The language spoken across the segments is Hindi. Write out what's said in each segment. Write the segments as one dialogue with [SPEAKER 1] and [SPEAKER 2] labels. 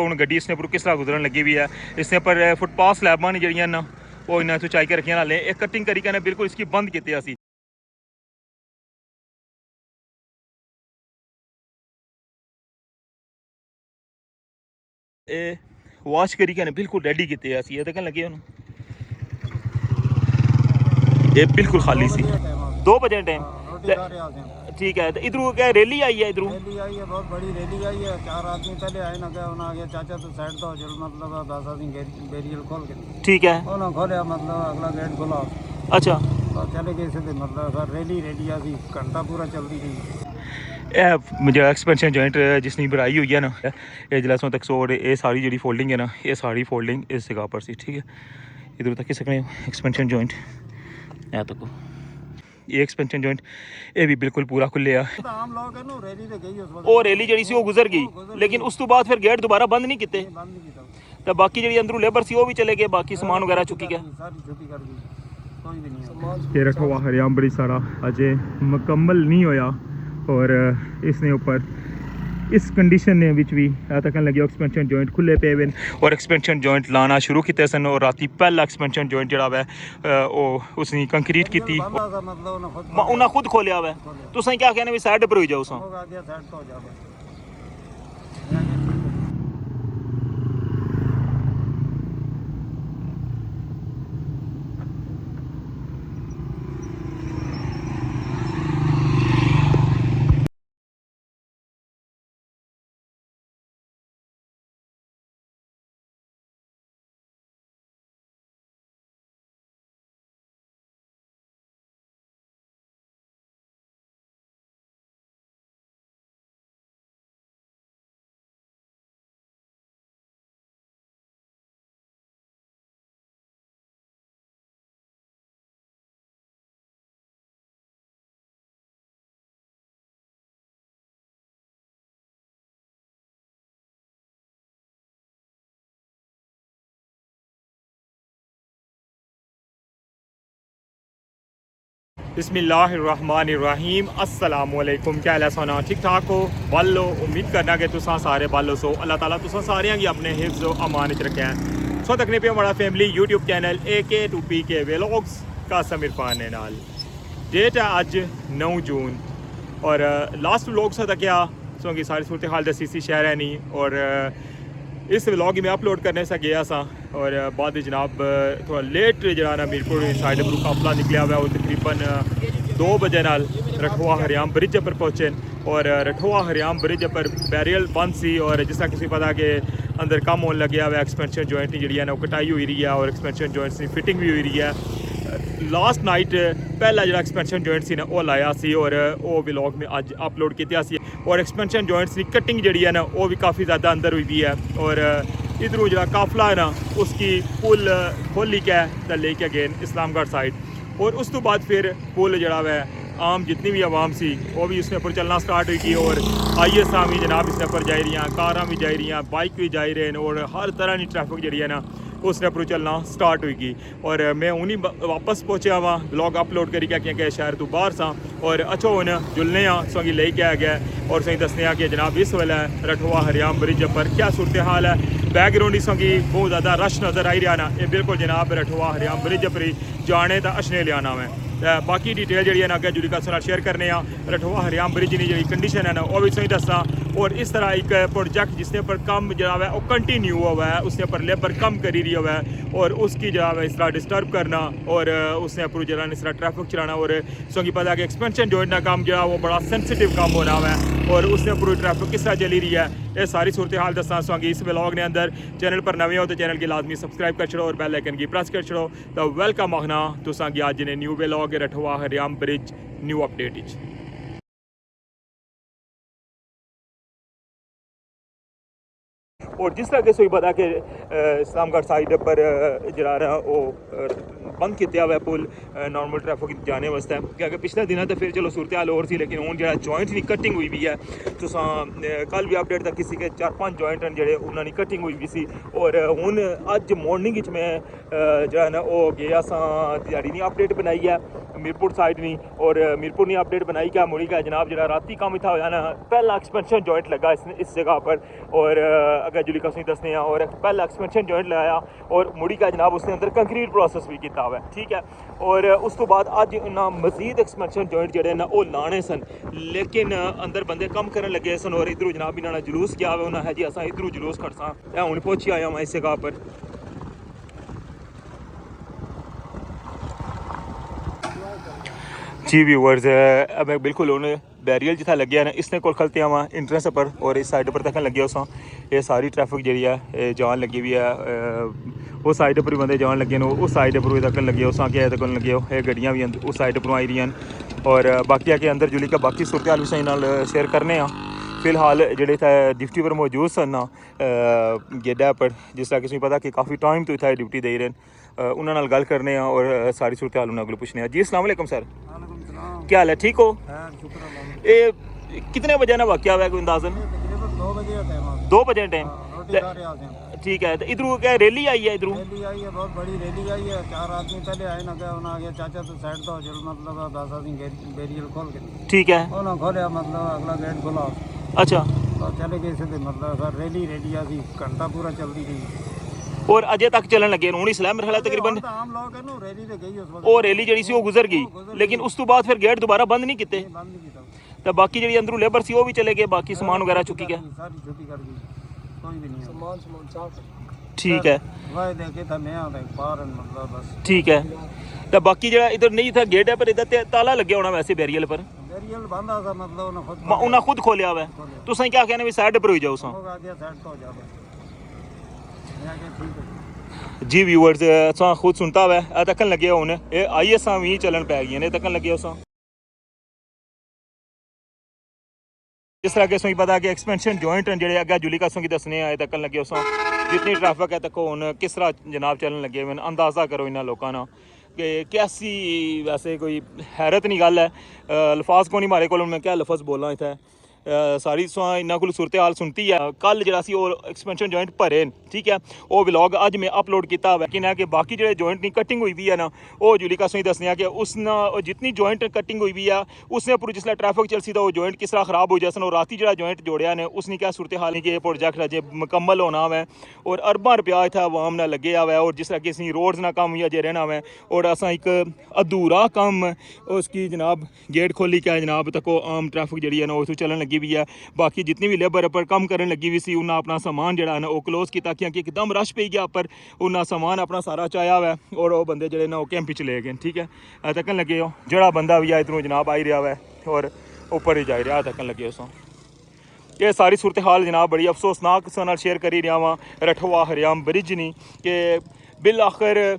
[SPEAKER 1] ਹੁਣ ਗੱਡੀ ਇਸਨੇ ਪਰ ਕਿਸ ਤਰ੍ਹਾਂ ਗੁਜ਼ਰਨ ਲੱਗੀ ਵੀ ਹੈ। ਇਸਨੇ ਪਰ ਫੁੱਟਪਾਥ ਸਲੈਬਾਂ ਨੇ ਜਿਹੜੀਆਂ ਨਾ ਉਹ ਇਹਨਾਂ ਤੋਂ ਚਾਈ ਕੇ ਰੱਖੀਆਂ ਨਾਲੇ ਇਹ ਕਟਿੰਗ ਕਰੀ ਕੇ ਬਿਲਕੁਲ ਇਸकी ਬੰਦ ਕੀਤੇ ਅਸੀਂ। ਇਹ ਵਾਸ਼ ਕਰੀ ਕੇ ਬਿਲकुल रेडी ਕੀਤੇ ਅਸੀਂ। ਇਹ ਦੇਖਣ ਲੱਗੇ ਉਹਨੂੰ ये बिल्कुल खाली सी 2 बजे टाइम ठीक है। तो इधर क्या रैली आई है? इधर
[SPEAKER 2] रैली आई है, बहुत बड़ी रैली आई है। 4 आदमी पहले आए ना, क्या उन्होंने आगे चाचा तो साइड तो जो मतलब 10 आदमी बैरियर खोल के ठीक है उन्होंने खोलिया, मतलब अगला गेट खोला। अच्छा तो चले गए सीधे, मतलब रैली आई घंटा पूरा चलती गई।
[SPEAKER 1] जो एक्सपेंशन जॉइंट जिसने बनाई हुई है ना ये जलासों तक सोड ये सारी जी फोल्डिंग है ना ये सारी फोल्डिंग इस जगह पर सी। ठीक है इधर तक सकते एक्सपेंशन जॉइंट है तक ये एक्सपेंशन जॉइंट ये भी बिल्कुल पूरा खुले रैली जी गुजर गई लेकिन उस तो बाद फिर गेट दोबारा बंद नहीं किते तो बाकी जी अंदरों लेबर सी वो भी चले गए, बाकी सामान वगैरह चुकी गया। ये रखा हुआ हरियाम बड़ी सारा अजय मुकम्मल नहीं होया और इसने ऊपर इस कंडीशन ने विच भी तकन लगे एक्सपेंशन जॉइंट खुले पे वे और एक्सपेंशन जॉइंट लाना शुरू किए सन और राती पहला एक्सपेंशन जॉइंट जड़ा वै उसने कंक्रीट की उन्हें खुद खोलिया वै। तुसें क्या कहने भी साइड पर हो जाओ बिस्मिल्लाहिर्रहमानिर्रहीम अस्सलामुअलैकुम। क्या हाल है सोना? ठीक ठाक हो बालो? उम्मीद करना कि तुसा सारे बालो सो अल्लाह ताला तुसा सारे गी अपने हिफ्ज़ व अमान च रखे हैं। सो तकने पे हमारा family YouTube channel AK2PK vlogs का समीरफान है नाल। डेट है अज 9 जून और लास्ट व्लॉग सा तक सो की सारी सूरत हाल दसी सी शहर है नहीं और इस व्लॉग में अपलोड करने से गया सा और बाद जनाब थोड़ा लेट जरा ना मीरपुर साइड पर काफला निकलिया हुआ और तकरीबन 2 बजे नाल रठवा हरियाम ब्रिज पर पहुँचे और रठवा हरियाम ब्रिज पर बैरियल बंद सी और जिस तरह किसी पता कि अंदर कम होने लगे हुआ एक्सपेंशन जॉइंट जी है ना कटाई हुई रही है और एक्सपेंशन जॉइंट्स की फिटिंग भी हुई रही है। लास्ट नाइट पहला जो एक्सपेंशन जॉइंट सी ना वो लाया सी और वो व्लॉग में अज अपलोड किया सी और एक्सपेंशन जॉइंट्स की कटिंग जी है ना वो भी काफ़ी ज़्यादा अंदर हुई भी है और इधरों जो काफला है ना उसकी पुल खोली के तो लेके गए इस्लामगढ़ साइड और उस तो बाद फिर पुल जड़ा वै आम जितनी भी आवाम सी वो भी उसने पर चलना स्टार्ट हुई और IS भी जनाब इसने पर जा रही हैं, कारां भी जा रही हैं, बाइक भी जा रहे हैं और हर तरह की ट्रैफिक जी है ना उसने पर चलना स्टार्ट हुई और मैं उन्हीं वापस पहुँचा वहाँ ब्लॉग अपलोड करी क्या शहर तो बाहर सा और अच्छा हूँ जुलने सोंगी लेके आ गया और सही दसने कि जनाब इस वेले रठवा हरियाम ब्रिज पर क्या सूरत हाल है। बैकग्राउंड ही सोंगी बहुत ज़्यादा रश नज़र आई रहा ना ये बिल्कुल जनाब रठवा हरियाम ब्रिज पर ही जाने तो अशने लिया मैं बाकी डिटेल जी है ना अगर जुड़ी का शेयर करने रठवा हरियाम ब्रिज की जी कंडीशन है ना वो भी सही दसा और इस तरह एक प्रोजेक्ट जिसने पर कम जो है वो कंटिन्यू हुआ है उसने पर लेबर कम करी रही हुआ है और उसकी जो है इस तरह डिस्टर्ब करना और उसने पर जो इस तरह ट्रैफिक चलाना और सोंगी पता कि एक्सपेंशन जॉइंट का काम जो है वो बड़ा सेंसिटिव काम हो रहा है और उसने पूरी ट्रैफिक किस तरह चली रही है ये सारी सूरत हाल दसा सोंगी इस व्लॉग ने अंदर। चैनल पर नवे हो तो चैनल की लाजमी सब्सक्राइब कर छड़ो और बेल आइकन की प्रेस कर छड़ो तो वेलकम आखना तुसा की अज ने न्यू व्लॉग रठवा हरियाम ब्रिज न्यू अपडेट। और जिस तरह के सोई पता कि इस्लामगढ़ साइड पर जरा रहा वो बंद किया हुआ पुल नॉर्मल ट्रैफिक जाने वास्ते क्योंकि पिछले दिन तो फिर चलो सूरत हाल और सी लेकिन हूँ जो जॉइंट की कटिंग हुई भी है तो कल भी अपडेट तक किसी के 4-5 जॉइंट हैं जो उन्होंने कटिंग हुई भी सी और हूँ अज मॉर्निंग मैं जो ना वो गया दिहाड़ी नहीं अपडेट बनाई है मीरपुर साइड नहीं और मीरपुर ने अपडेट बनाई क्या मुड़ी का जनाब जो राती काम इतना होया ना पहला एक्सपेंशन जॉइंट लगा इस जगह पर और अगर जुली कसी दसने और पहला एक्सपेंशन जॉइंट लाया और मुड़ी का जनाब उसने अंदर कंक्रीट प्रोसेस भी किया हुआ है, ठीक है। और उस तो बाद अज ना मजीद एक्सपेंशन जॉइंट जोड़े ना वो लाने सन, लेकिन अंदर बंदे कम करने लगे सन और इधरों जनाब इन्होंने जुलूस किया हुआ उन्हें है जी असा इधरों जुलूस खड़सा हूँ पहुंची आया मैं इस जगह पर। जी व्यूअर्स अब बिल्कुल उन्हें बैरियल जिथा लगे ना इसने कोल खलते आवा इंट्रेंस पर और इस साइड पर तक लगे उस ये सारी ट्रैफिक जी है जान लगी हुई है, उस साइड पर भी बंदे जान लगे उस साइड पर भी तक लगे उस क्या तक लगे ये गड्डियाँ भी उस साइड पर आई रही और बाकी आके अंदर जुली का बाकी सूरत हाल भी सही नाल शेयर करने फिलहाल जेडे इतना ड्यूटी पर मौजूद सन ना गेडा पर जिस तरह किसी पता कि काफ़ी टाइम तो इतना ड्यूटी दे रहे हैं उन्होंने गल करने और सारी सूरत हाल उन्होंने पूछने। जी अस्सलाम वालेकुम सर, क्या हाल है, ठीक हो? ये कितने बजे ना वाक़या हुआ है कोई अंदाज़न? 2 बजे टाइम, ठीक है। तो इधरों क्या रैली आई है? इधरों
[SPEAKER 2] रैली आई है, बहुत बड़ी रैली आई है। 4 आदमी पहले आए ना गए उन्हें आगे चाचा तो साइड तो जो मतलब 10 आदमी बैरियल खोल के, ठीक है, उन्हें खोलिया मतलब अगला गेट खुला। अच्छा, तो चले गए सीधे मतलब रैली आई घंटा पूरा चलती गई
[SPEAKER 1] और अजे तक चलन लगे हूँ इसलिए मेरे ख्याल तकरीबन
[SPEAKER 2] आम लोग है ना रैली ते गई उस वक्त
[SPEAKER 1] वो रैली जी सी गुजर गई, लेकिन उस तो बाद फिर गेट दोबारा बंद नहीं किए तो बाकी जी अंदरों लेबर सी वो भी चले गए, बाकी सामान वगैरह चुकी गया,
[SPEAKER 2] सारी छुट्टी कर गई, कोई भी नहीं सामान
[SPEAKER 1] ठीक है।
[SPEAKER 2] वह देखे था नया बाहर मतलब बस ठीक
[SPEAKER 1] है। तो बाकी जो इधर नहीं था गेट है पर इधर ताला लगे होना वैसे बैरियल पर
[SPEAKER 2] बंद था मतलब
[SPEAKER 1] उन्हें खुद खोलिया हुआ है तो सही क्या कहने भी साइड पर हो जाओ जी व्यूअर्स असा खुद सुनता हुआ तकन लगे हूँ आई असा भी चलन पै गई ने तकन लगे उसा जिस तरह के पता कि एक्सपेंशन जॉइंट जेडे अगर जुली कासों की दसने आए तकन लगे उस जितनी ट्रैफिक है तक हूँ किस तरह जनाब चलन लगे हुए अंदाज़ा करो इन्होंने लोगों ना कि कैसी वैसे कोई हैरत नहीं गल है लफाज को नहीं मारे को मैं क्या लफज बोलना इतना सारी इन्होंने को सूरत हाल सुनती है। कल जरा एक्सपेंशन जॉइंट भरे ठीक है वो व्लॉग अज मैं अपलोड किया हुआ कि ना कि बाकी जो जॉइंट की कटिंग हुई भी है ना वो जुली कासों दसने कि उसने जितनी जॉइंट कटिंग हुई भी है उसने पूरी जिसला ट्रैफिक चलसी था वो जॉइंट किस तरह खराब हो जाए और राती जो जॉइंट जोड़िया ने उसने क्या सूरत हाल नहीं कि ये प्रोजेक्ट अजे मुकम्मल होना है और अरबा रुपया इतना आवाम ने लगे हुआ है और जिस तरह कि असं रोड्स ना कम अजे रहना है और असा एक अधूरा कम उसकी जनाब गेट खोली क्या जनाब तक आम ट्रैफिक जी है ना उस चलन लगी भी है। बाकी जितनी भी लेबर पर कम करने लगी हुई सी उन्हें अपना समान जो है ना वो क्लोज किया क्योंकि एकदम रश पे गया पर उन्हें समान अपना सारा चाया हुआ है और वो बंदे जो ना वो कैंप चले गए, ठीक है। तकन लगे हो जोड़ा बंदा भी है इधरों जनाब आई रहा है और ऊपर ही जा रहा तकन लगे उस ये सारी सूरत हाल जनाब बड़ी अफसोसनाक नाल शेयर करी रहा वहाँ रठवा हरियाम ब्रिज नहीं कि बिल आखिर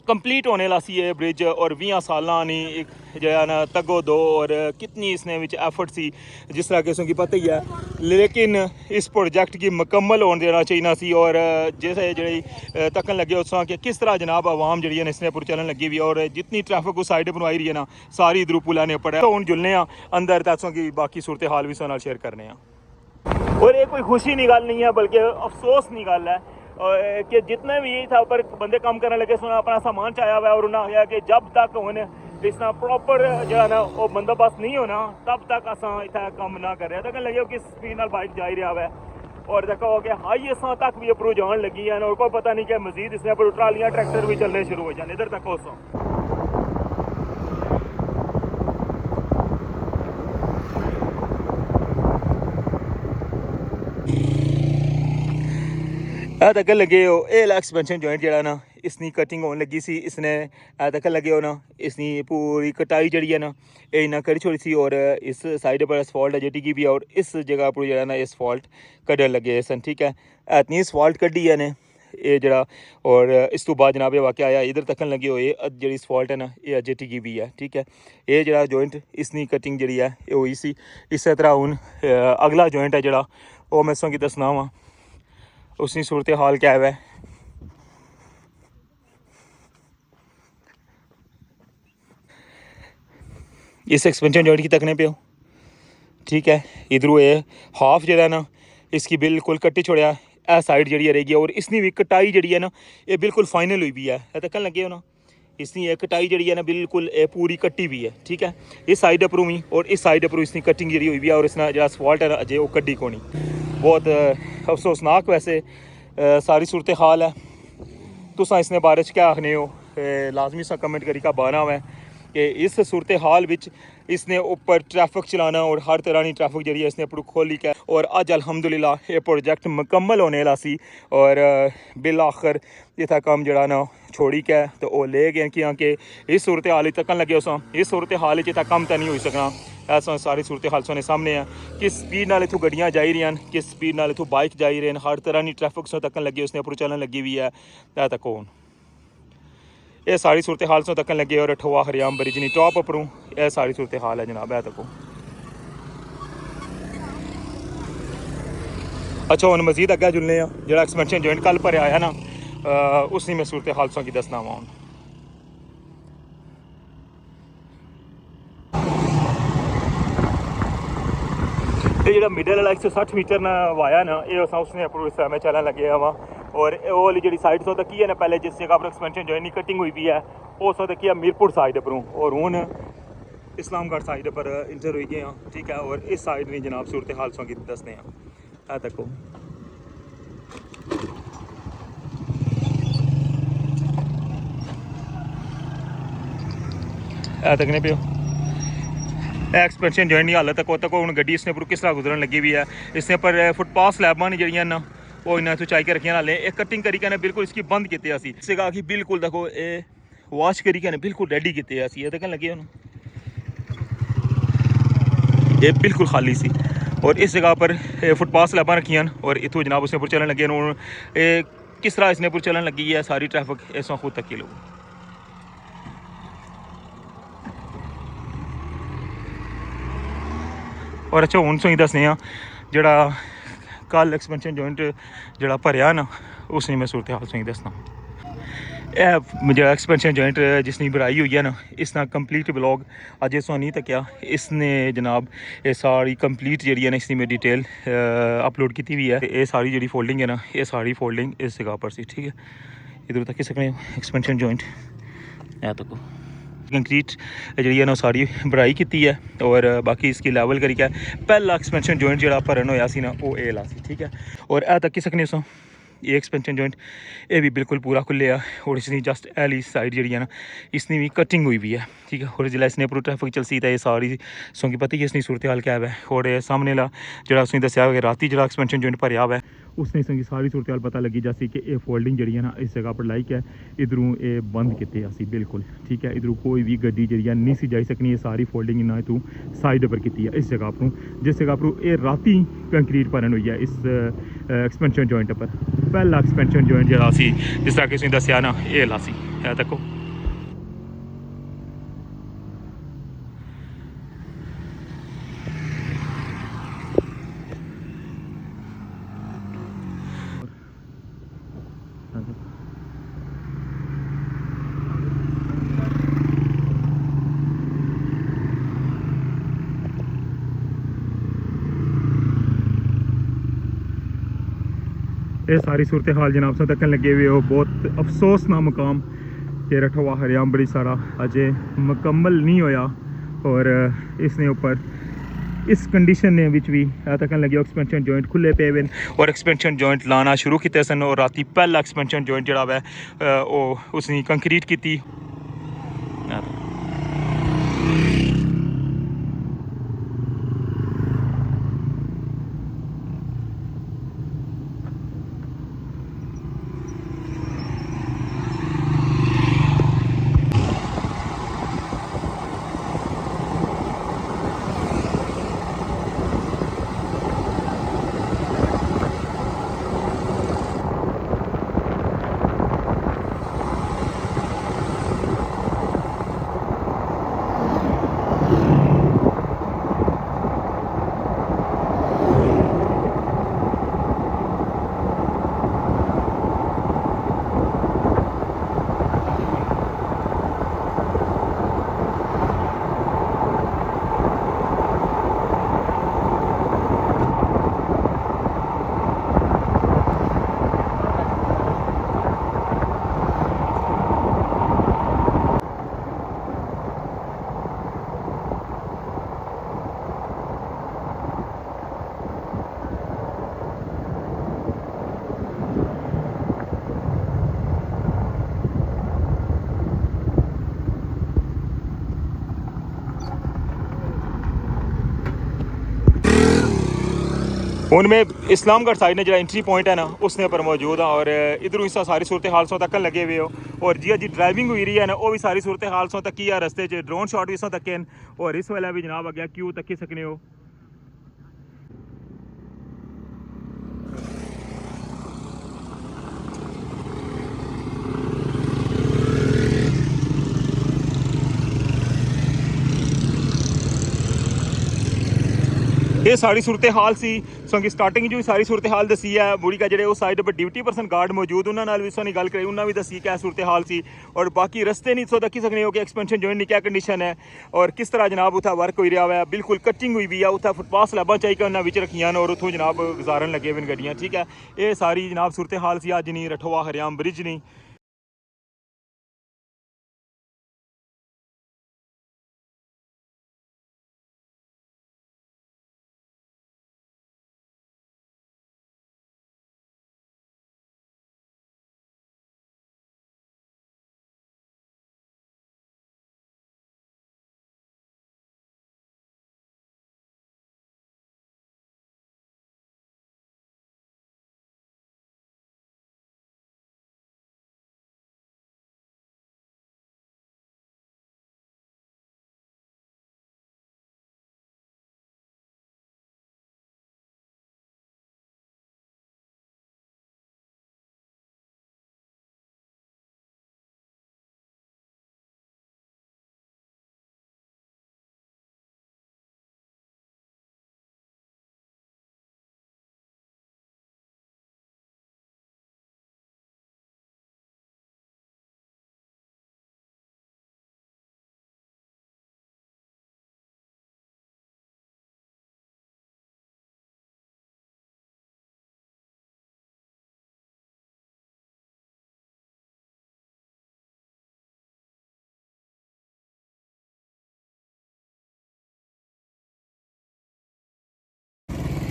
[SPEAKER 1] कंप्लीट होने ला सी ये ब्रिज और 20 साल नहीं एक जो है ना तगो दो और कितनी इसने विच एफर्ट सी जिस तरह किसों की पता ही है, लेकिन इस प्रोजेक्ट की मुकम्मल होने देना चाहिए सी और जैसे जी तकन लगे उस कि किस तरह जनाब आवाम जी है इसने पूरी चलन लगी हुई और जितनी ट्रैफिक उस साइड पर आई रही है ना सारी इधरों पुला ने पड़ा तो हूँ जुलने अंदर तसों की बाकी सूरत हाल भी साल शेयर करने और ये कोई खुशी की गल नहीं है बल्कि अफसोस की गल है कि जितने भी था पर बंदे काम करने लगे सुना अपना सामान चाया हुआ और उन्हें आया कि जब तक उन्हें इसना प्रॉपर जो है ना वो बंदोबस्त नहीं होना तब तक असा इतना काम ना कर रहे तक लगे कि स्पीड नाल बाइक जा रहा है और देखो कि हाई असा तक भी अप्रोच जान लगी है और कोई पता नहीं कि मजीद इसमें पर ट्रालियाँ ट्रैक्टर भी चलने शुरू हो जाए इधर तक उस तक लगे हो ये एक्सपेंशन जॉइंट जो ना इसकी कटिंग होने लगी सी इसने तक लगे हो ना इसकी पूरी कटाई जी है ना ये इन्ना करी छोड़ी सी और इस साइड पर असफॉल्ट है जेटी की भी और इस जगह पर जो ना असफॉल्ट कड्डन लगे सन, ठीक है। इतनी असफॉल्ट कड्डी है ने ये जरा और इस तो बाद जनाब वाक़या आया इधर तकन लगे हो ये जी असफॉल्ट है ना ये जेटी की भी है, ठीक है। ये जरा जॉइंट इसकी कटिंग जी है ये हुई सी इस तरह हूँ अगला जॉइंट है जरा वो मैं तुसें दसना वा उसकी सूरत हाल क्या है। इस एक्सपेंशन जॉइंट की तकने पे हो, ठीक है। इधरों ये हाफ जो है ना इसकी बिल्कुल कट्टी छोड़िया ए साइड जी रहेगी और इसकी भी कटाई जी है ना ये बिल्कुल फाइनल हुई भी है तकन लगे हो ना इसकी कटाई जी है ना बिल्कुल पूरी कट्टी हुई है, ठीक है। इस साइड अपरू भी और इस साइड अपरू इसकी कटिंग जी हुई है और इसने जो असफाल्ट है अजय वो कड्डी कोनी। बहुत अफसोसनाक वैसे सारी सूरत हाल है। तुसा इसने बारे च क्या आखने हो, लाजमी सा कमेंट करी का बाना है कि इस सूरत हाल विच इसने ऊपर ट्रैफिक चलाना और हर तरह की ट्रैफिक जी है इसने अपनी खोली के और अज अलहमदुलिल्लाह ये प्रोजेक्ट मुकम्मल होने वाला सी और बिल आखिर इतना कम जड़ा ना छोड़ी के तो वो ले गए कि इस सूरत हाल तकन लगे उस इस सूरत हाल इतना कम तो नहीं हो सकना। ऐसा सारी सूरत हाल सोने सामने है किस स्पीड नाल इतों गड्डियाँ जा रही हैं, किस स्पीड नाल इतों बाइक जा रही हैं, हर तरह की ट्रैफिक सो तकन लगी उसने अपरू चलन लगी हुई है तक कौन ये सारी सूरत हाल सो तकन लगे और ठोआ हरियाम बरी जिनी टॉप अपरू यह सारी सूरत हाल है जनाब है तको। अच्छा हूँ मजीद अग्गे जुलने जो एक्सपेंशन जॉइंट कल भरया है ना उसने मैं सूरत हाल की दसना वा। ये जो मिडल वाला 160 मीटर ना वाया ना ये उसने अपरू इस समय चलन लगे वा और वो वाली जी साइड सो तक है ना पहले जिस जगह पर एक्सपेंशन जॉइंट की कटिंग हुई भी है वो सो तक मीरपुर साइड अपरू और हूँ इस्लामगढ़ साइड पर इंटर हुई गए हैं, ठीक है। और इस साइड नहीं जनाब सूरत हाल की दसने है तको। तकने पे एक्सपेंशन जॉइंट की हालत तक हूँ गड्डी इसने पर किस तरह गुजरन लगी हुई है। इसने पर फुटपाथ स्लैबां ने जड़ियाँ ना वो इन्हें चाई के रखिया हाले एक कटिंग करी के बिल्कुल इसकी बंद किए इस जगह की बिल्कुल देखो ये वॉश करी के बिल्कुल रेडी किए ये तक लगे उन्होंने ये बिल्कुल खाली सी और इस जगह पर फुटपाथ स्लैबां रखियां और इतों जनाब उसने पर चलन लगे हूँ किस तरह इसने पर चलन लगी है सारी ट्रैफिक इस खुद तक लोग। और अच्छा हूँ सही दसने जड़ा कल एक्सपेंशन जॉइंट जड़ा भरया ना उसने मैं सूरत हाल सही दसना। जो एक्सपेंशन जॉइंट जिसने बनाई हुई है ना इसना कंप्लीट ब्लॉग अज इस नहीं तकिया इसने जनाब ये सारी कंप्लीट जी है ना इसने में डिटेल अपलोड की हुई है। ये सारी जी फोल्डिंग है ना ये सारी फोल्डिंग इस जगह पर सी, ठीक है। इधर तक सकने एक्सपेंशन जॉइंट है तक कंक्रीट जी है ना सारी बनाई की है और बाकी इसकी लेवल करी क्या पहला एक्सपेंशन जॉइंट जो भरन होया सी ना वो ए ला सी, ठीक है। और ए तक सकने सो ये एक्सपेंशन जॉइंट ये भी बिल्कुल पूरा खुले और इसकी जस्ट एली साइड जी है ना इसकी भी कटिंग हुई भी है, ठीक है। और जिला इसने पूरा ट्रैफिक चलसी तो ये सारी सो की पता ही इसकी सूरत हाल क्या है। और सामने ला जो उसने दसिया राती जो एक्सपेंशन जॉइंट भरया हुआ है उसने संगी सारी सूरत हाल पता लगी जैसी कि ये फोल्डिंग जी है ना इस जगह पर लाइक है इधरों ये बंद किते असी बिल्कुल, ठीक है। इधरों कोई भी गड्डी जी नहीं सी जाई सकनी ये सारी फोल्डिंग इन्होंने तू साइड पर की है इस जगह पर जिस जगह पर ये राती कंक्रीट भरन हुई है इस एक्सपेंशन जॉइंट पर पहला एक्सपेंशन जॉइंट जरा सी जिस तरह किसी दसिया ना ये ला सी है तको। ये सारी सूरत हाल जनाब से तकन लगे हुए हो बहुत अफसोस ना मुकाम कि रठवा हरियाम बड़ी सारा अजय मुकम्मल नहीं होया और इसने ऊपर इस कंडीशन ने भी तकन लगे एक्सपेंशन जॉइंट खुले पे हुए और एक्सपेंशन जॉइंट लाना शुरू किए सन और राती पहला एक्सपेंशन जॉइंट जड़ा है उसने कंक्रीट की। ਹੁਣ मैं इस्लामगढ़ साइड ने जो एंट्री पॉइंट है ना उसने पर मौजूद हाँ और इधरों इस सारी सूरत हाल सौ तक लगे हुए हो और जी जी ड्राइविंग हुई रही है ना वो भी सारी सूरत हाल सौ तक ही है रस्ते च ड्रोन शॉट भी सौ तक और इस वेले भी जनाब अगे क्यों तक सकने हो। ये सारी सूरत हाल सी सो कि स्टार्टिंग जो सारी सूरत हाल दसी है बुरी का जो साइड पर ड्यूटी पर्सन गार्ड मौजूद उन्होंने भी सोनी गल करी उन्होंने भी दसी क्या सूरत हाल सी और बाकी रस्ते नहीं सो दखी सकने हो कि एक्सपेंशन जो क्या कंडीशन है और किस तरह जनाब उतना वर्क हो रहा है बिल्कुल कटिंग हुई भी है उतना फुटपाथ स्लैबां चाहिए उन्होंने बिच रखियां और उतों जनाब गुजारन लगे हुए गड्डियाँ ठीक है। ये सारी जनाब सूरत हाल सी अज नहीं रठोआ हरियाम ब्रिज नहीं।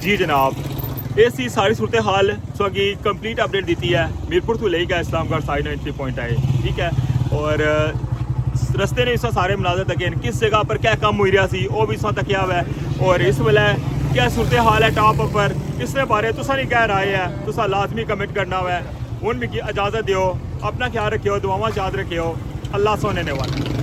[SPEAKER 1] जी जनाब ये सी सारी सूरत हाल सो कि कंप्लीट अपडेट दी है मीरपुर तो लेगा इस्लामगढ़ साइड एंट्री पॉइंट है ठीक है और रस्ते ने इस सारे मुनाजर तके किस जगह पर क्या कम हो रहा सी वो भी इस तकिया हुआ है और इस वेले क्या सूरत हाल है टॉप पर इसने बारे तुसा नहीं कह रहा है तुसा लाजमी कमिट करना हुआ है हूँ भी इजाज़त दो अपना ख्याल रखियो दुआवां याद रखियो अल्लाह सोने ने वाला।